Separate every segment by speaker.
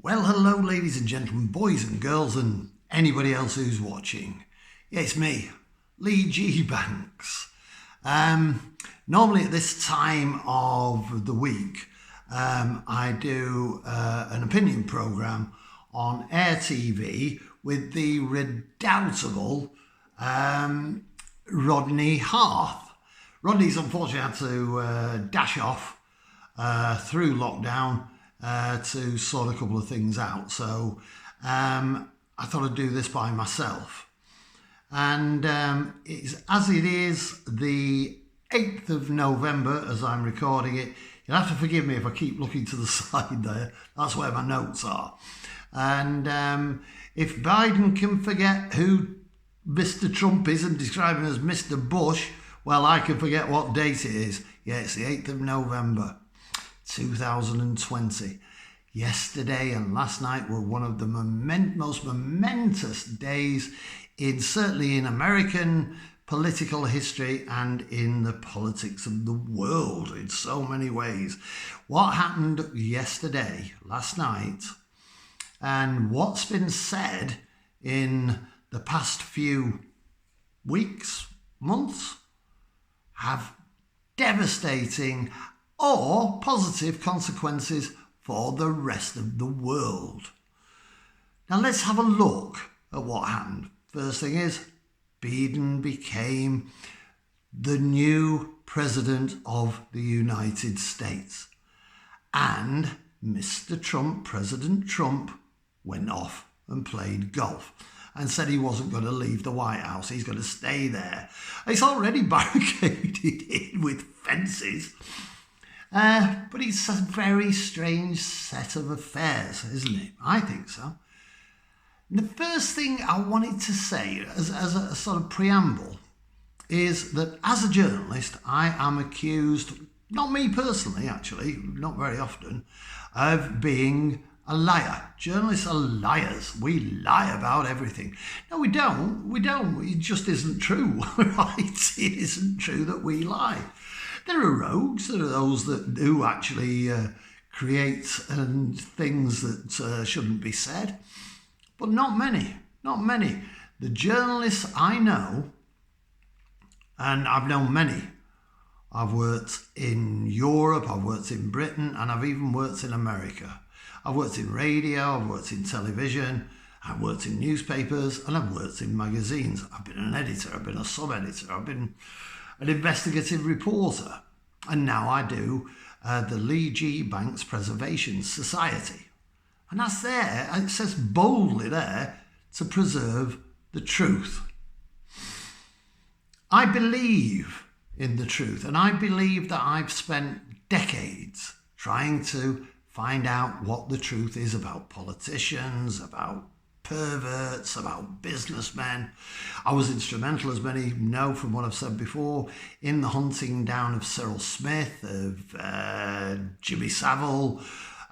Speaker 1: Well, hello, ladies and gentlemen, boys and girls, and anybody else who's watching. Yeah, it's me, Leigh G Banks. Normally at this time of the week, I do an opinion programme on Air TV with the redoubtable Rodney Harth. Rodney's unfortunately had to dash off through lockdown to sort a couple of things out. So I thought I'd do this by myself. And as it is the 8th of November as I'm recording it, you'll have to forgive me if I keep looking to the side there. That's where my notes are. And if Biden can forget who Mr. Trump is and describe him as Mr. Bush, well, I can forget what date it is. Yeah, it's the 8th of November. 2020. Yesterday and last night were one of the most momentous days certainly in American political history and in the politics of the world in so many ways. What happened yesterday, last night, and what's been said in the past few weeks, months, have devastating or positive consequences for the rest of the world. Now let's have a look at what happened. First thing is, Biden became the new president of the United States. And Mr. Trump, President Trump, went off and played golf and said he wasn't going to leave the White House. He's going to stay there. It's already barricaded in with fences. But it's a very strange set of affairs, isn't it? I think so. The first thing I wanted to say as a sort of preamble is that as a journalist, I am accused, not me personally actually, not very often, of being a liar. Journalists are liars. We lie about everything. No, we don't. It just isn't true, right? It isn't true that we lie. There are rogues. There are those that do actually create things that shouldn't be said. But not many. Not many. The journalists I know, and I've known many. I've worked in Europe, I've worked in Britain, and I've even worked in America. I've worked in radio, I've worked in television, I've worked in newspapers, and I've worked in magazines. I've been an editor, I've been a sub-editor, I've been an investigative reporter, and now I do the Leigh G Banks Preservation Society. And that's there, it says boldly there, to preserve the truth. I believe in the truth, and I believe that I've spent decades trying to find out what the truth is about politicians, about perverts, about businessmen. I was instrumental, as many know from what I've said before, in the hunting down of Cyril Smith, of Jimmy Savile,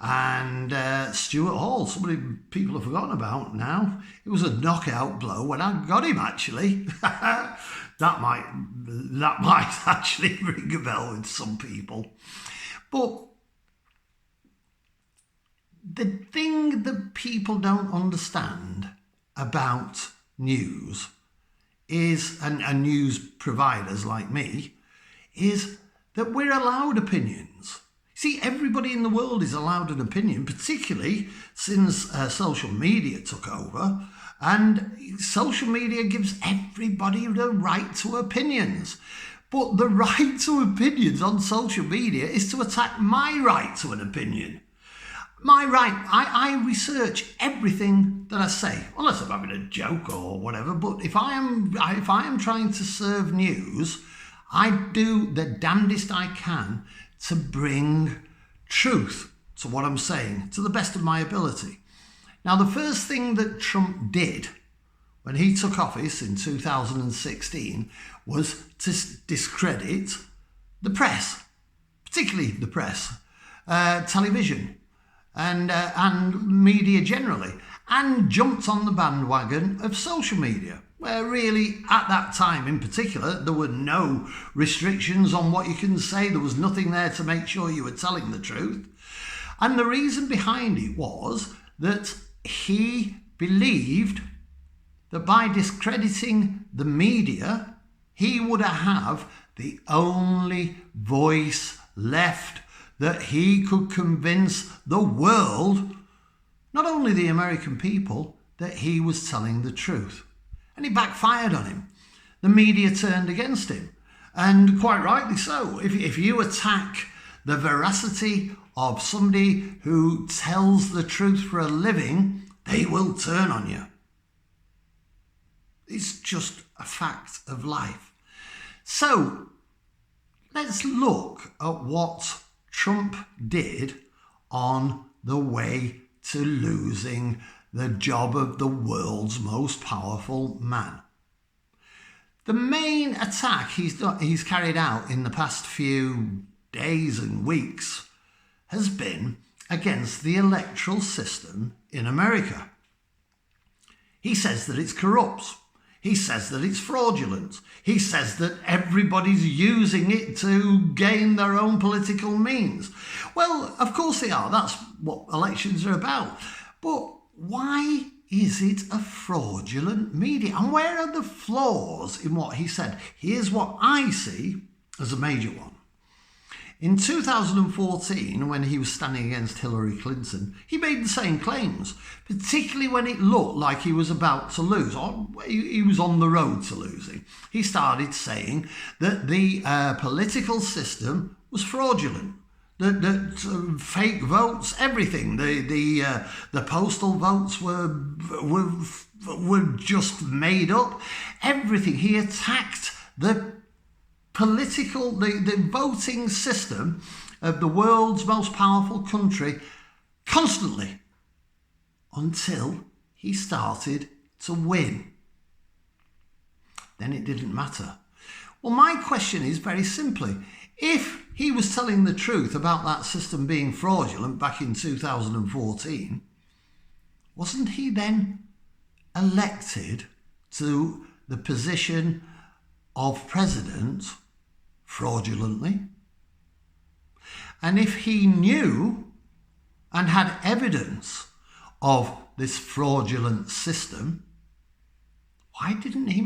Speaker 1: and Stuart Hall. Somebody people have forgotten about now. It was a knockout blow when I got him, actually. that might actually ring a bell with some people. But the thing that people don't understand about news is, and news providers like me, is that we're allowed opinions. See, everybody in the world is allowed an opinion, particularly since social media took over. And social media gives everybody the right to opinions. But the right to opinions on social media is to attack my right to an opinion. My right, I research everything that I say, unless I'm having a joke or whatever. But if I am trying to serve news, I do the damnedest I can to bring truth to what I'm saying, to the best of my ability. Now, the first thing that Trump did when he took office in 2016 was to discredit the press, particularly the press, television, and media generally, and jumped on the bandwagon of social media, where really at that time in particular there were no restrictions on what you can say. There was nothing there to make sure you were telling the truth. And the reason behind it was that he believed that by discrediting the media, he would have the only voice left that he could convince the world, not only the American people, that he was telling the truth. And it backfired on him. The media turned against him. And quite rightly so. If you attack the veracity of somebody who tells the truth for a living, they will turn on you. It's just a fact of life. So let's look at what Trump did on the way to losing the job of the world's most powerful man. The main attack he's carried out in the past few days and weeks has been against the electoral system in America. He says that it's corrupt. He says that it's fraudulent. He says that everybody's using it to gain their own political means. Well, of course they are. That's what elections are about. But why is it a fraudulent media? And where are the flaws in what he said? Here's what I see as a major one. In 2014, when he was standing against Hillary Clinton, he made the same claims, particularly when it looked like he was about to lose, or he was on the road to losing. He started saying that the political system was fraudulent, that fake votes, everything, the postal votes were just made up, everything. He attacked the voting system of the world's most powerful country constantly until he started to win. Then it didn't matter. Well, my question is very simply, if he was telling the truth about that system being fraudulent back in 2014, wasn't he then elected to the position of president fraudulently? And if he knew and had evidence of this fraudulent system, why didn't he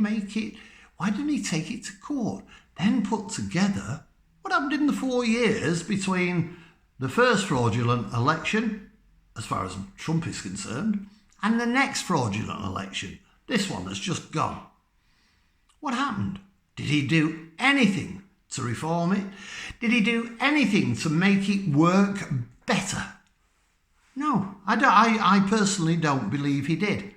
Speaker 1: take it to court? Then put together what happened in the 4 years between the first fraudulent election, as far as Trump is concerned, and the next fraudulent election, this one that's just gone. What happened? Did he do anything to reform it? Did he do anything to make it work better? No, I personally don't believe he did.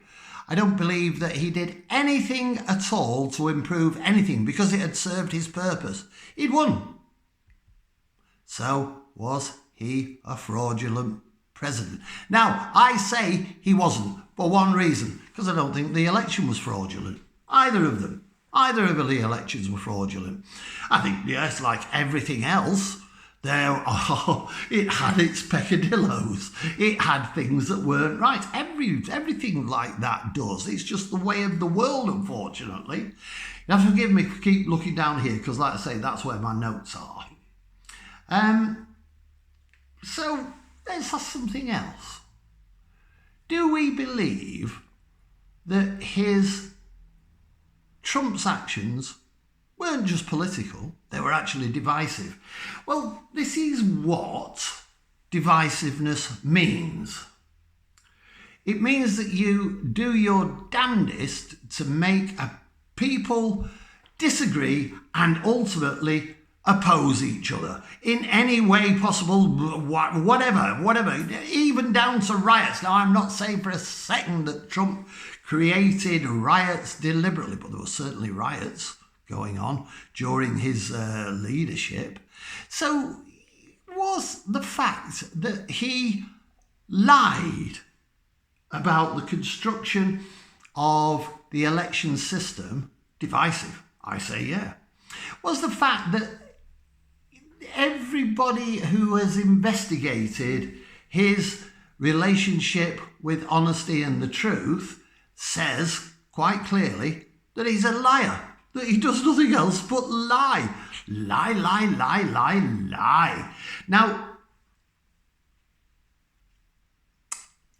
Speaker 1: I don't believe that he did anything at all to improve anything because it had served his purpose. He'd won. So was he a fraudulent president? Now, I say he wasn't for one reason, because I don't think the election was fraudulent. Either of them. Either of the elections were fraudulent. I think, yes, like everything else, it had its peccadillos. It had things that weren't right. Everything like that does. It's just the way of the world, unfortunately. You have to forgive me for keep looking down here, because like I say, that's where my notes are. So let's ask something else. Do we believe that Trump's actions weren't just political, they were actually divisive? Well, this is what divisiveness means. It means that you do your damnedest to make people disagree and ultimately oppose each other in any way possible, whatever, even down to riots. Now, I'm not saying for a second that Trump created riots deliberately, but there were certainly riots going on during his leadership. So was the fact that he lied about the construction of the election system divisive? I say yeah. Was the fact that everybody who has investigated his relationship with honesty and the truth says quite clearly that he's a liar, that he does nothing else but lie. Lie, lie, lie, lie, lie. Now,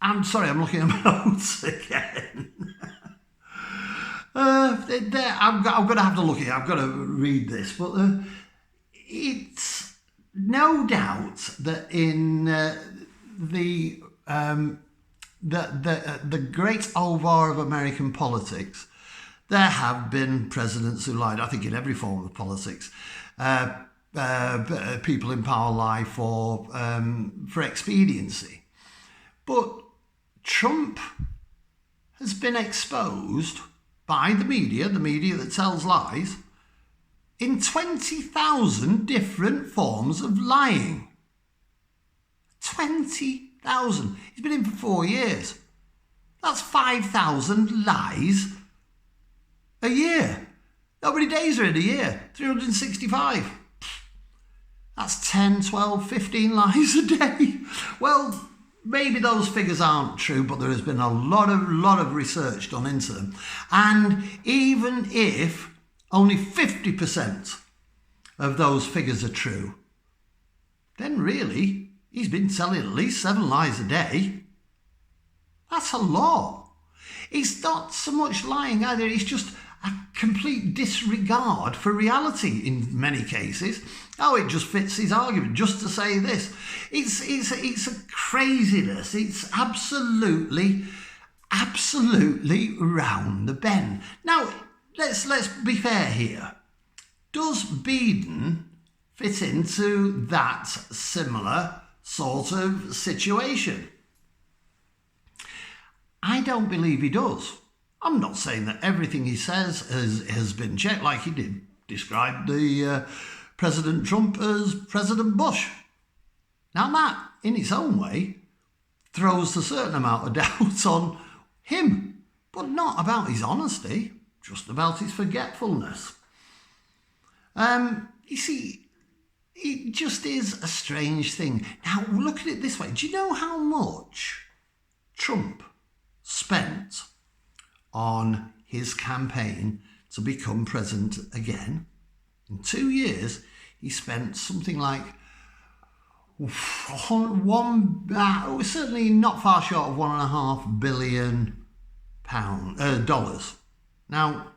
Speaker 1: I'm sorry, I'm looking at my notes again. I'm going to have to look at it. I've got to read this, but it's no doubt that in the great ovar of American politics, there have been presidents who lied. I think in every form of politics, people in power lie for expediency. But Trump has been exposed by the media that tells lies, in 20,000 different forms of lying. 20,000. He's been in for 4 years. That's 5,000 lies a year. How many days are in a year? 365. That's 10, 12, 15 lies a day. Well, maybe those figures aren't true, but there has been a lot of research done into them. And even if only 50% of those figures are true, then really he's been telling at least 7 lies a day. That's a lot. It's not so much lying either, it's just a complete disregard for reality in many cases. Oh, it just fits his argument just to say this. It's a craziness. It's absolutely round the bend. Now, let's be fair here. Does Biden fit into that similar sort of situation? I don't believe he does. I'm not saying that everything he says has been checked, like he did describe the President Trump as President Bush. Now that, in its own way, throws a certain amount of doubt on him, but not about his honesty, just about his forgetfulness. You see, it just is a strange thing. Now, look at it this way. Do you know how much Trump spent on his campaign to become president again? In 2 years, he spent something like certainly not far short of $1.5 billion. Now,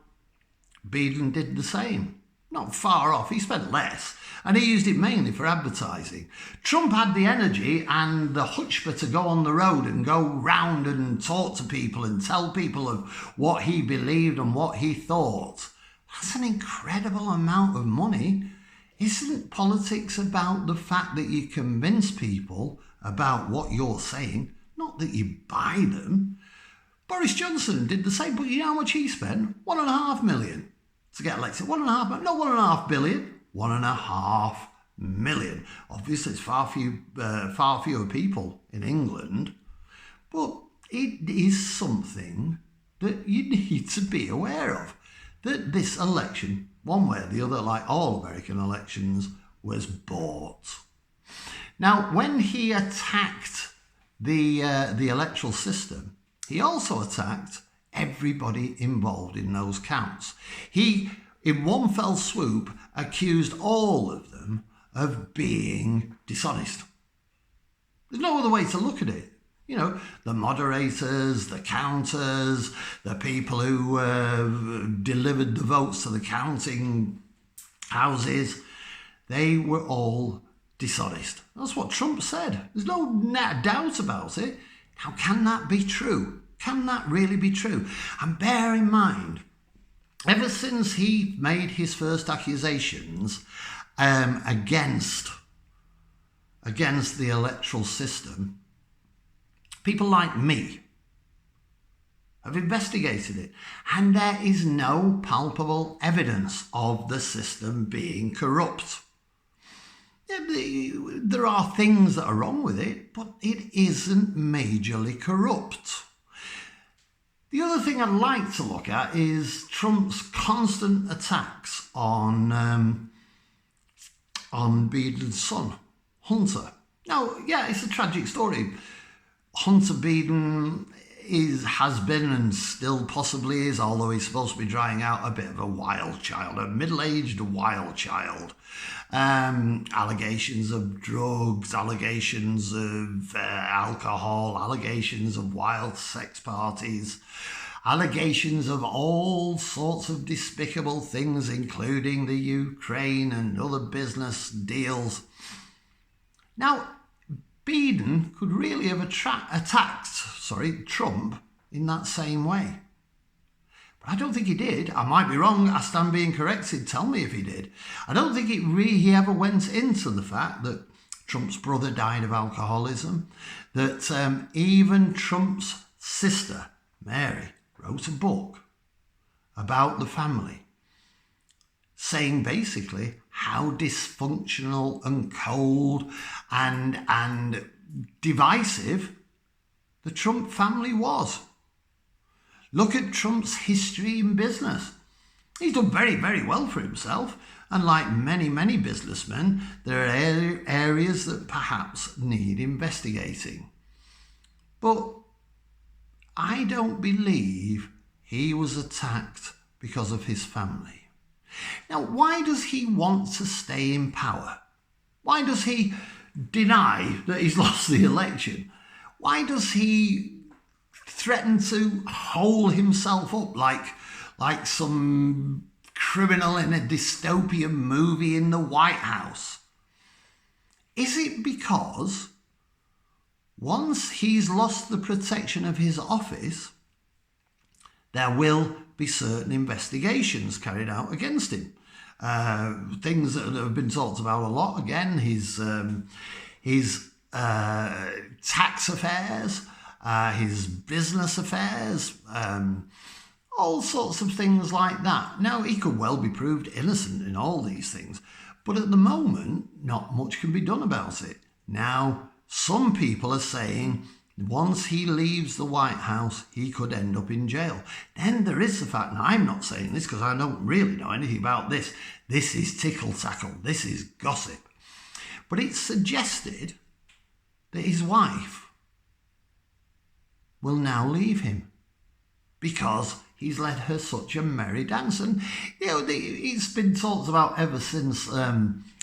Speaker 1: Biden did the same. Not far off. He spent less, and he used it mainly for advertising. Trump had the energy and the chutzpah to go on the road and go round and talk to people and tell people of what he believed and what he thought. That's an incredible amount of money. Isn't politics about the fact that you convince people about what you're saying, not that you buy them? Boris Johnson did the same, but you know how much he spent? $1.5 million to get elected. $1.5 billion. $1.5 million. Obviously, it's far fewer people in England, but it is something that you need to be aware of. That this election, one way or the other, like all American elections, was bought. Now, when he attacked the electoral system, he also attacked everybody involved in those counts. He, in one fell swoop, accused all of them of being dishonest. There's no other way to look at it. You know, the moderators, the counters, the people who delivered the votes to the counting houses, they were all dishonest. That's what Trump said. There's no doubt about it. How can that be true? Can that really be true? And bear in mind, ever since he made his first accusations against the electoral system, people like me have investigated it, and there is no palpable evidence of the system being corrupt. There are things that are wrong with it, but it isn't majorly corrupt. The other thing I'd like to look at is Trump's constant attacks on Biden's son, Hunter. Now, yeah, it's a tragic story. Hunter Biden has been and still possibly is, although he's supposed to be drying out, a bit of a wild child, a middle-aged wild child. Allegations of drugs, allegations of alcohol, allegations of wild sex parties, allegations of all sorts of despicable things, including the Ukraine and other business deals. Now, Biden could really have attacked Trump in that same way. But I don't think he did. I might be wrong. I stand being corrected. Tell me if he did. I don't think he ever went into the fact that Trump's brother died of alcoholism, that even Trump's sister, Mary, wrote a book about the family, saying basically how dysfunctional and cold and divisive the Trump family was. Look at Trump's history in business. He's done very, very well for himself. And like many, many businessmen, there are areas that perhaps need investigating. But I don't believe he was attacked because of his family. Now, why does he want to stay in power? Why does he deny that he's lost the election? Why does he threaten to hole himself up like some criminal in a dystopian movie in the White House? Is it because once he's lost the protection of his office, there will be certain investigations carried out against him? Things that have been talked about a lot. Again, his tax affairs, his business affairs, all sorts of things like that. Now, he could well be proved innocent in all these things, but at the moment, not much can be done about it. Now, some people are saying once he leaves the White House, he could end up in jail. Then there is the fact, and I'm not saying this because I don't really know anything about this. This is tickle-tackle. This is gossip. But it's suggested that his wife will now leave him because he's led her such a merry dance. And, it's been talked about ever since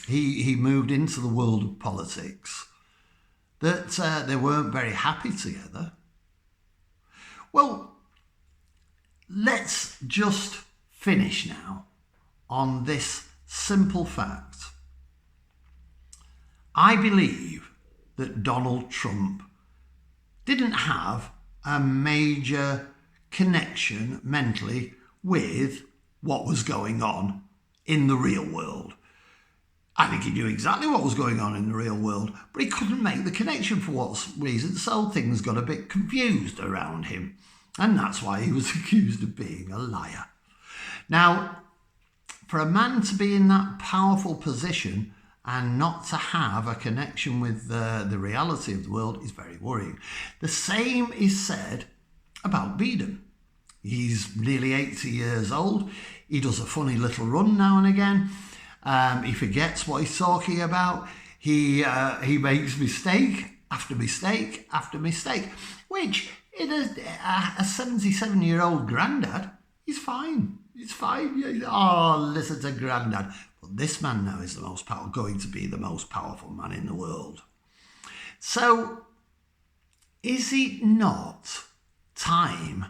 Speaker 1: he moved into the world of politics that they weren't very happy together. Well, let's just finish now on this simple fact. I believe that Donald Trump didn't have a major connection mentally with what was going on in the real world. I think he knew exactly what was going on in the real world, but he couldn't make the connection for what reason, so things got a bit confused around him. And that's why he was accused of being a liar. Now, for a man to be in that powerful position and not to have a connection with the reality of the world is very worrying. The same is said about Biden. He's nearly 80 years old. He does a funny little run now and again. He forgets what he's talking about. He makes mistake after mistake after mistake, which in a 77-year-old granddad is fine. It's fine. Oh, listen to granddad. But this man now is going to be the most powerful man in the world. So, is it not time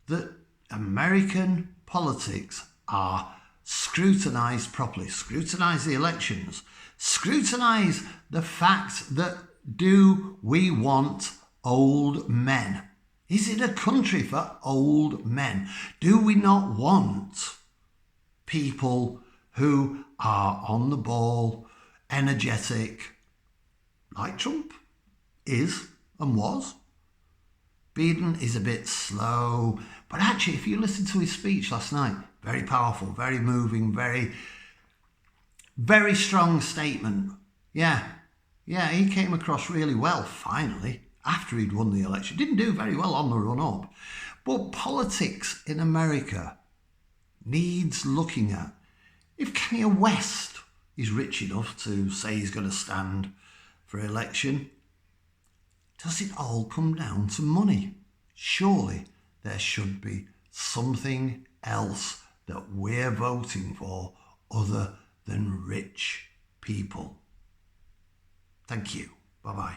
Speaker 1: that American politics are scrutinised properly? Scrutinise the elections. Scrutinise the fact that do we want old men? Is it a country for old men? Do we not want people who are on the ball, energetic, like Trump is and was? Biden is a bit slow, but actually, if you listen to his speech last night, very powerful, very moving, very, very strong statement. Yeah, he came across really well, finally, after he'd won the election. Didn't do very well on the run-up. But politics in America needs looking at. If Kanye West is rich enough to say he's going to stand for election, does it all come down to money? surely there should be something else that we're voting for other than rich people. Thank you. Bye-bye.